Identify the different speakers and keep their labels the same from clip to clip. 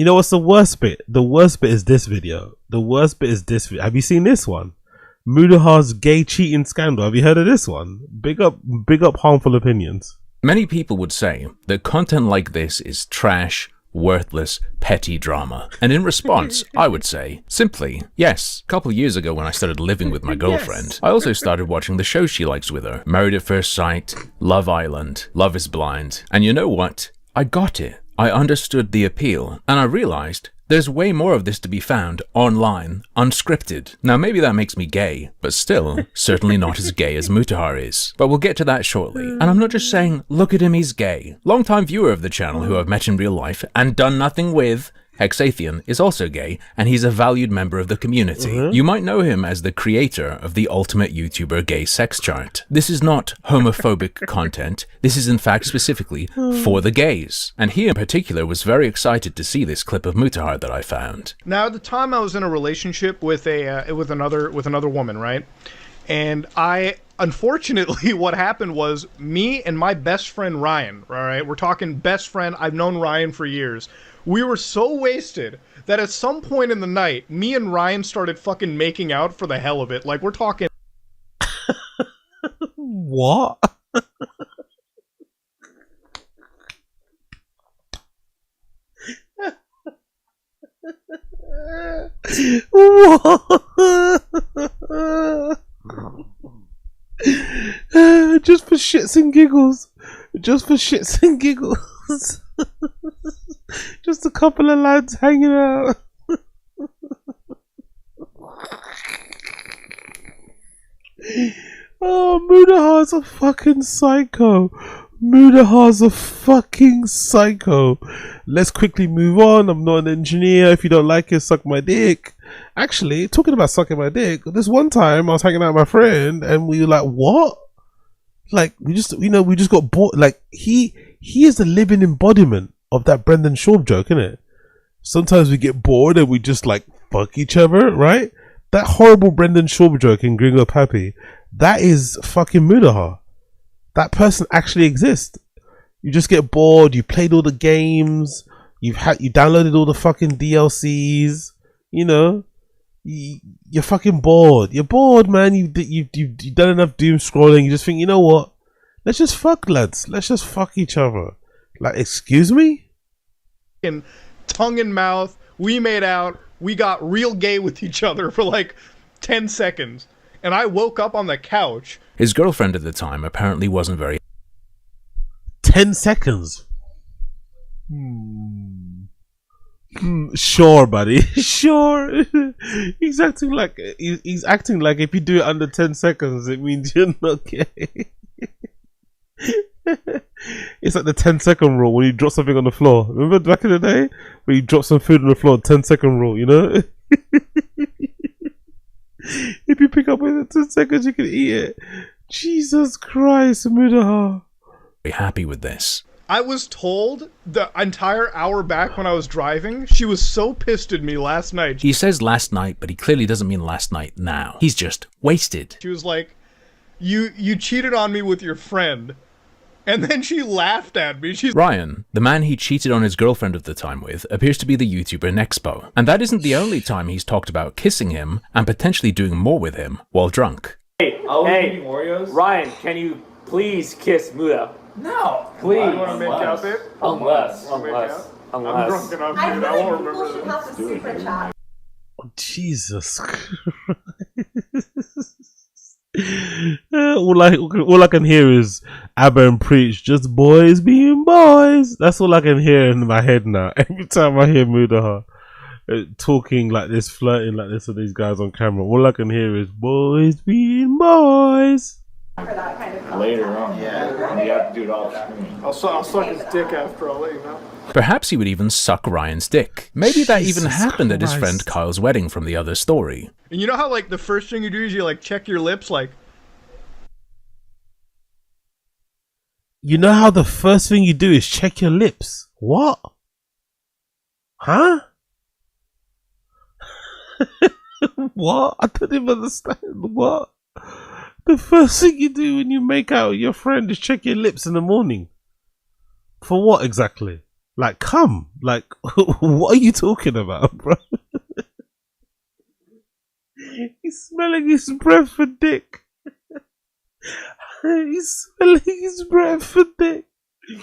Speaker 1: You know what's the worst bit? The worst bit is this video. The worst bit is this video. Have you seen this one? Mutahar'S gay cheating scandal. Have you heard of this one? Big up harmful opinions.
Speaker 2: Many people would say that content like this is trash, worthless, petty drama. And in response, I would say, simply, yes. A couple of years ago when I started living with my girlfriend, I also started watching the shows she likes with her. Married at First Sight, Love Island, Love is Blind. And you know what? I got it. I understood the appeal. And I realized there's way more of this to be found online, unscripted. Now maybe that makes me gay, but still, certainly not as gay as Mutahar is. But we'll get to that shortly. And I'm not just saying, look at him, he's gay. Longtime viewer of the channel who I've met in real life and done nothing with, Hexathian, is also gay, and he's a valued member of the community. You might know him as the creator of the ultimate YouTuber gay sex chart. This is not homophobic content. This is in fact specifically for the gays. And he in particular was very excited to see this clip of Mutahar that I found.
Speaker 3: Now at the time I was in a relationship with another woman, right? And unfortunately, what happened was me and my best friend Ryan, all right, we're talking best friend, I've known Ryan for years. We were so wasted that at some point in the night, me and Ryan started fucking making out for the hell of it. Like, we're talking...
Speaker 1: What? Just for shits and giggles. Just for shits and giggles. Just a couple of lads hanging out. Oh, Mutahar'S a fucking psycho. Mutahar'S a fucking psycho. Let's quickly move on. I'm not an engineer. If you don't like it, suck my dick. Actually, talking about sucking my dick, this one time I was hanging out with my friend and we were like, what? Like, we just got bored. Like, he is the living embodiment of that Brendan Schaub joke, innit? Sometimes we get bored and we just like fuck each other, right? That horrible Brendan Schaub joke in Gringo Pappy, that is fucking Mutahar. That person actually exists. You just get bored, you played all the games, you downloaded all the fucking DLCs, you know, you're fucking bored. You're bored, man. You've done enough doom scrolling. You just think, you know what? Let's just fuck, lads. Let's just fuck each other. Like, excuse me?
Speaker 3: Tongue in mouth, we made out, we got real gay with each other for like 10 seconds. And I woke up on the couch.
Speaker 2: His girlfriend at the time apparently wasn't very...
Speaker 1: 10 seconds? Sure, buddy. Sure. He's acting like if you do it under 10 seconds, it means you're not gay. It's like the 10-second rule when you drop something on the floor. Remember back in the day when you drop some food on the floor, 10-second rule, you know? If you pick up within 10 seconds, you can eat it. Jesus Christ, Mutahar.
Speaker 2: Very happy with this.
Speaker 3: I was told the entire hour back when I was driving, she was so pissed at me last night.
Speaker 2: He says last night, but he clearly doesn't mean last night now. He's just wasted.
Speaker 3: She was like, you cheated on me with your friend. And then she laughed at me.
Speaker 2: Ryan, the man he cheated on his girlfriend at the time with, appears to be the YouTuber Nexpo. And that isn't the only time he's talked about kissing him and potentially doing more with him while drunk.
Speaker 4: Hey, Ryan, can you please kiss Muta?
Speaker 5: No.
Speaker 4: Please.
Speaker 3: I want to make out there.
Speaker 4: Unless.
Speaker 3: I'm drunk enough, dude. I won't remember this.
Speaker 1: Oh, Jesus Christ. all I can hear is Abba and Preach, just boys being boys. That's all I can hear in my head now. Every time I hear Mutahar talking like this, flirting like this with these guys on camera, all I can hear is boys being boys.
Speaker 5: For that kind of later on, yeah, you have to do it off screen.
Speaker 3: I'll suck his dick after, I'll let you know.
Speaker 2: Perhaps he would even suck Ryan's dick. Maybe that even happened at his
Speaker 1: Christ.
Speaker 2: friend Kyle's wedding from the other story.
Speaker 3: And you know how like the first thing you do is you like check your lips, like.
Speaker 1: You know how the first thing you do is check your lips? What? Huh? What? I don't even understand. What? The first thing you do when you make out with your friend is check your lips in the morning. For what exactly? Like, come. Like, what are you talking about, bro? He's smelling his breath for dick. He's smelling his breath for dick. He's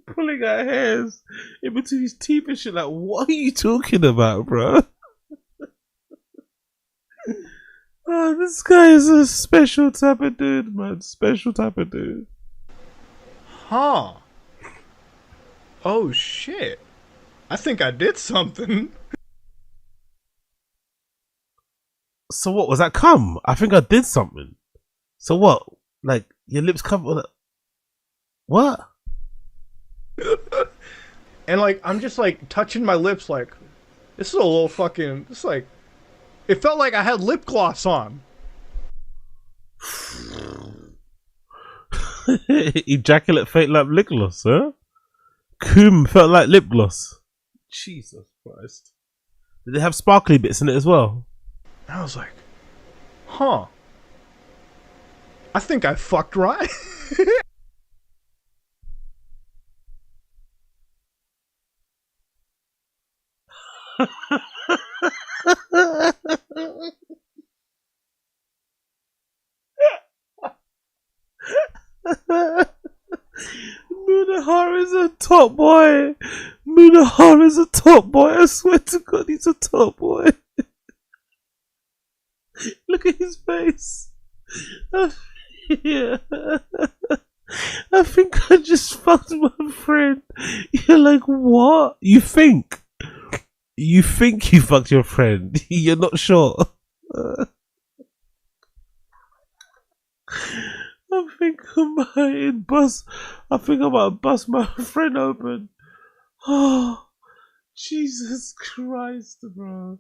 Speaker 1: pulling out hairs in between his teeth and shit. Like, what are you talking about, bro? Oh, this guy is a special type of dude, man. Special type of dude.
Speaker 3: Huh. Oh shit. I think I did something.
Speaker 1: So what, was that cum? I think I did something. So what? Like, your lips covered. What?
Speaker 3: And like, I'm just like touching my lips like, this is a little fucking, it's like, it felt like I had lip gloss on.
Speaker 1: Ejaculate fate like lip gloss, huh? Cum felt like lip gloss. Jesus Christ. Did they have sparkly bits in it as well?
Speaker 3: I was like, huh. I think I fucked right.
Speaker 1: Mutahar is a top boy. Mutahar is a top boy. I swear to God, he's a top boy. Look at his face. Yeah. I think I just fucked my friend. You're like, what? You think? You think you fucked your friend? You're not sure. I think I might bust my friend open. Oh, Jesus Christ, bro.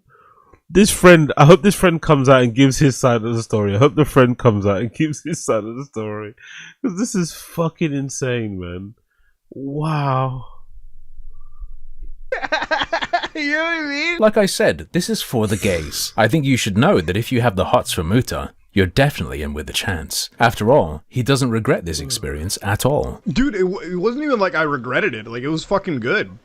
Speaker 1: This friend, I hope this friend comes out and gives his side of the story. I hope the friend comes out and gives his side of the story. Because this is fucking insane, man. Wow.
Speaker 3: You know what I mean?
Speaker 2: Like I said, this is for the gays. I think you should know that if you have the hots for Muta, you're definitely in with a chance. After all, he doesn't regret this experience at all.
Speaker 3: Dude, it wasn't even like I regretted it. Like, it was fucking good.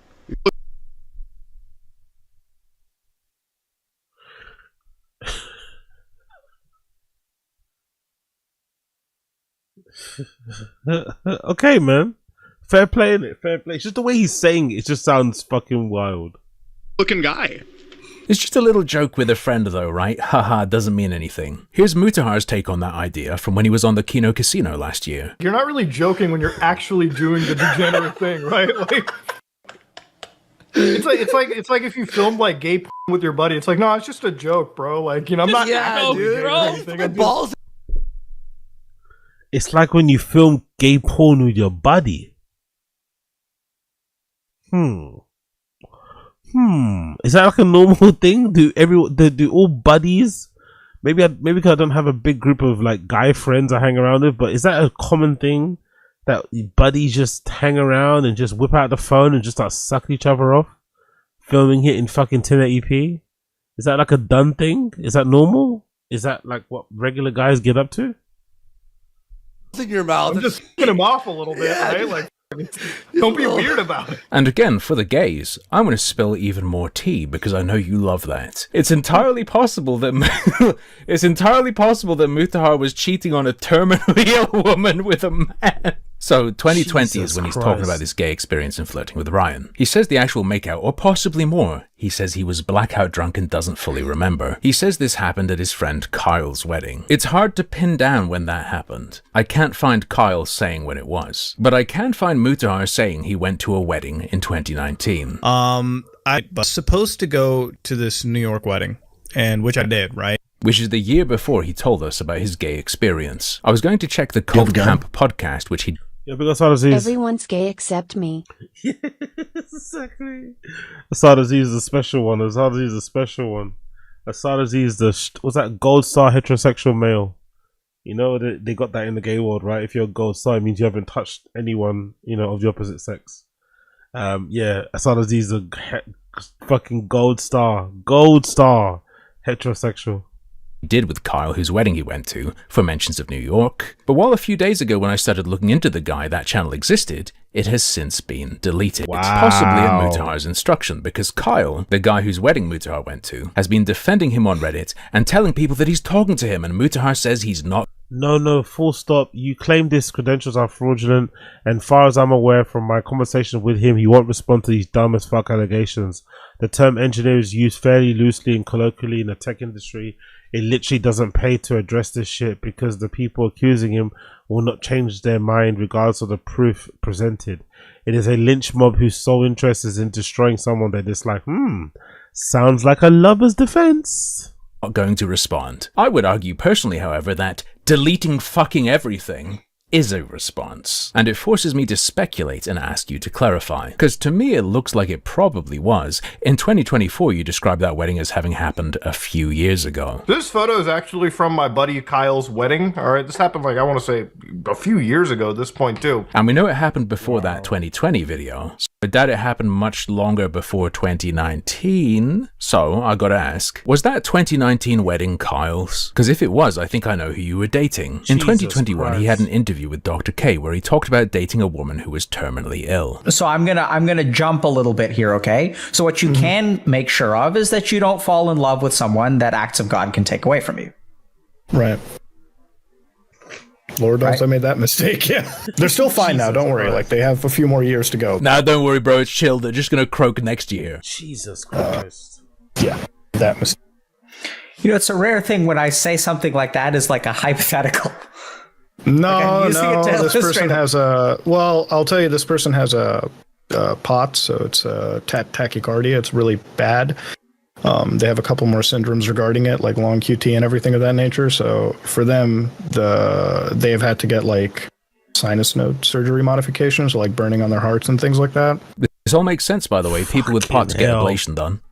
Speaker 1: Okay, man. Fair play, innit? Fair play. It's just the way he's saying it just sounds fucking wild.
Speaker 3: Looking guy.
Speaker 2: It's just a little joke with a friend though, right? Haha, doesn't mean anything. Here's Mutahar'S take on that idea from when he was on the Kino Casino last year.
Speaker 6: You're not really joking when you're actually doing the degenerate thing, right? Like, it's like if you filmed like gay with your buddy. It's like, no, it's just a joke, bro. Like, you know, I'm not actually doing anything. I'm just-
Speaker 1: It's like when you film gay porn with your buddy. Is that like a normal thing? Do all buddies? Maybe cause I don't have a big group of like guy friends I hang around with, but is that a common thing that buddies just hang around and just whip out the phone and just start sucking each other off, filming it in fucking 1080p? Is that like a done thing? Is that normal? Is that like what regular guys get up to?
Speaker 7: In your mouth.
Speaker 6: I'm just kicking him off a little bit, right? Like, don't be weird about it.
Speaker 2: And again, for the gays, I'm going to spill even more tea because I know you love that. It's entirely possible that Mutahar was cheating on a terminally ill woman with a man. So 2020
Speaker 1: Jesus
Speaker 2: is when he's
Speaker 1: Christ.
Speaker 2: talking about this gay experience and flirting with Ryan. He says the actual makeout, or possibly more. He says he was blackout drunk and doesn't fully remember. He says this happened at his friend Kyle's wedding. It's hard to pin down when that happened. I can't find Kyle saying when it was, but I can find Mutahar saying he went to a wedding in 2019.
Speaker 8: I was supposed to go to this New York wedding, and which I did, right?
Speaker 2: Which is the year before he told us about his gay experience. I was going to check the Cult Camp podcast, which he
Speaker 1: Yeah, because Asada's
Speaker 9: Everyone's gay except me.
Speaker 1: Yes, exactly. Asada's is a special one. Asada's is a special one. Asada's is what's that, gold star heterosexual male. You know, they got that in the gay world, right? If you're a gold star, it means you haven't touched anyone, you know, of the opposite sex. Yeah, Asada's is a fucking gold star heterosexual.
Speaker 2: did with Kyle, whose wedding he went to, for mentions of New York. But while a few days ago when I started looking into the guy that channel existed, it has since been deleted. It's possibly at Mutahar'S instruction, because Kyle, the guy whose wedding Mutahar went to, has been defending him on Reddit and telling people that he's talking to him, and Mutahar says he's not.
Speaker 1: No, full stop. You claim his credentials are fraudulent, and far as I'm aware from my conversation with him, he won't respond to these dumb as fuck allegations. The term engineer is used fairly loosely and colloquially in the tech industry. It literally doesn't pay to address this shit because the people accusing him will not change their mind regardless of the proof presented. It is a lynch mob whose sole interest is in destroying someone they dislike. Sounds like a lover's defense.
Speaker 2: Not going to respond. I would argue personally, however, that deleting fucking everything is a response, and it forces me to speculate and ask you to clarify, because to me it looks like it probably was. In 2024 you described that wedding as having happened a few years ago.
Speaker 6: This photo is actually from my buddy Kyle's wedding. All right, this happened like, I want to say, a few years ago at this point too.
Speaker 2: And we know it happened before that 2020 video, so I doubt it happened much longer before 2019. So I gotta ask, was that 2019 wedding Kyle's? Because if it was, I think I know who you were dating. In 2021 he had an interview with Dr. K where he talked about dating a woman who was terminally ill.
Speaker 10: So I'm gonna jump a little bit here, okay? So what you can make sure of is that you don't fall in love with someone that acts of God can take away from you.
Speaker 8: Right. Lord knows I made that mistake. Yeah. They're still fine now, don't worry. Like, they have a few more years to go.
Speaker 2: Nah, don't worry, bro. It's chill. They're just gonna croak next year.
Speaker 1: Jesus Christ.
Speaker 8: Yeah. That mistake.
Speaker 10: You know, it's a rare thing when I say something like that is like a hypothetical.
Speaker 8: No, this person has a, well, I'll tell you, this person has a POTS, so it's tachycardia. It's really bad. They have a couple more syndromes regarding it, like long QT and everything of that nature. So for them, they have had to get like sinus node surgery modifications, like burning on their hearts and things like that.
Speaker 2: This all makes sense, by the way. People with POTS get ablation done.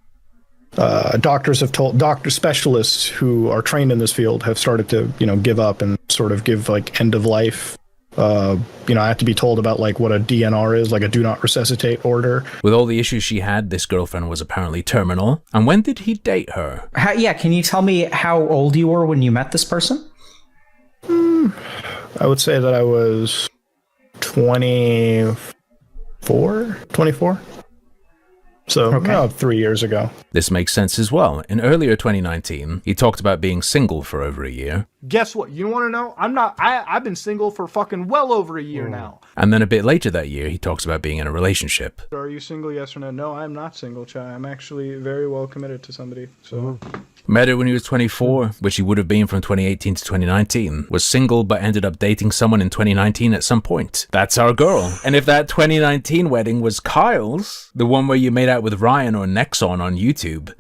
Speaker 8: Doctors have told, specialists who are trained in this field have started to, give up and sort of give like end of life. I have to be told about like what a DNR is, like a do not resuscitate order.
Speaker 2: With all the issues she had, this girlfriend was apparently terminal. And when did he date her?
Speaker 10: Can you tell me how old you were when you met this person?
Speaker 8: I would say that I was 24. So about 3 years ago.
Speaker 2: This makes sense as well. In earlier 2019, he talked about being single for over a year.
Speaker 3: Guess what? You want to know? I've been single for fucking well over a year now.
Speaker 2: And then a bit later that year, he talks about being in a relationship.
Speaker 3: Are you single? Yes or no? No, I'm not single, Chai. I'm actually very well committed to somebody. So.
Speaker 2: Met her when he was 24, which he would have been from 2018 to 2019. Was single, but ended up dating someone in 2019 at some point. That's our girl. And if that 2019 wedding was Kyle's, the one where you made out with Ryan or Nexon on YouTube.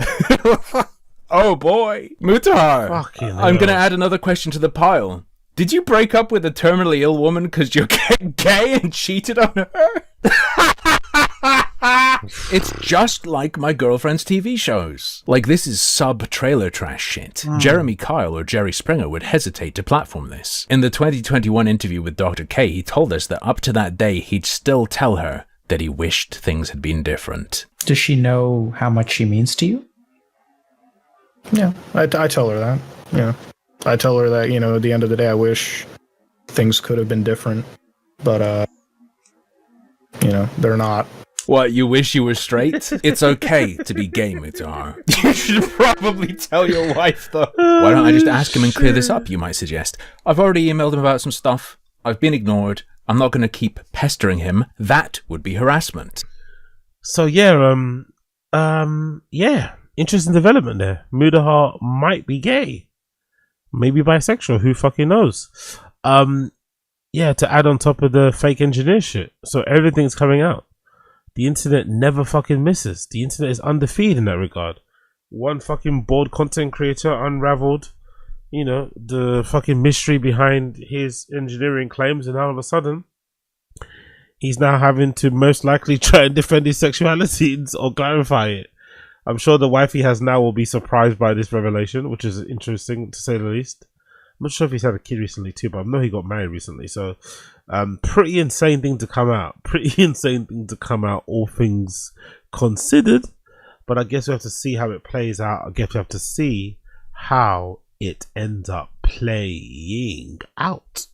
Speaker 2: Oh boy. Mutahar, I'm going to add another question to the pile. Did you break up with a terminally ill woman because you're gay and cheated on her? It's just like my girlfriend's TV shows. Like, this is sub-trailer trash shit. Jeremy Kyle or Jerry Springer would hesitate to platform this. In the 2021 interview with Dr. K, he told us that up to that day, he'd still tell her that he wished things had been different.
Speaker 10: Does she know how much she means to you?
Speaker 8: Yeah, I tell her that. Yeah. I tell her that, at the end of the day, I wish things could have been different. But, they're not.
Speaker 2: What, you wish you were straight? It's okay to be gay, Mutahar. You should probably tell your wife, though. Why don't I just ask him and clear this up, you might suggest. I've already emailed him about some stuff. I've been ignored. I'm not going to keep pestering him. That would be harassment.
Speaker 1: So, yeah, interesting development there. Mutahar might be gay. Maybe bisexual. Who fucking knows? To add on top of the fake engineer shit. So, everything's coming out. The internet never fucking misses. The internet is undefeated in that regard. One fucking bored content creator unraveled, the fucking mystery behind his engineering claims, and all of a sudden, he's now having to most likely try and defend his sexuality or clarify it. I'm sure the wife he has now will be surprised by this revelation, which is interesting to say the least. I'm not sure if he's had a kid recently too, but I know he got married recently, so pretty insane thing to come out. All things considered. But I guess we have to see how it plays out. I guess we have to see how it ends up playing out.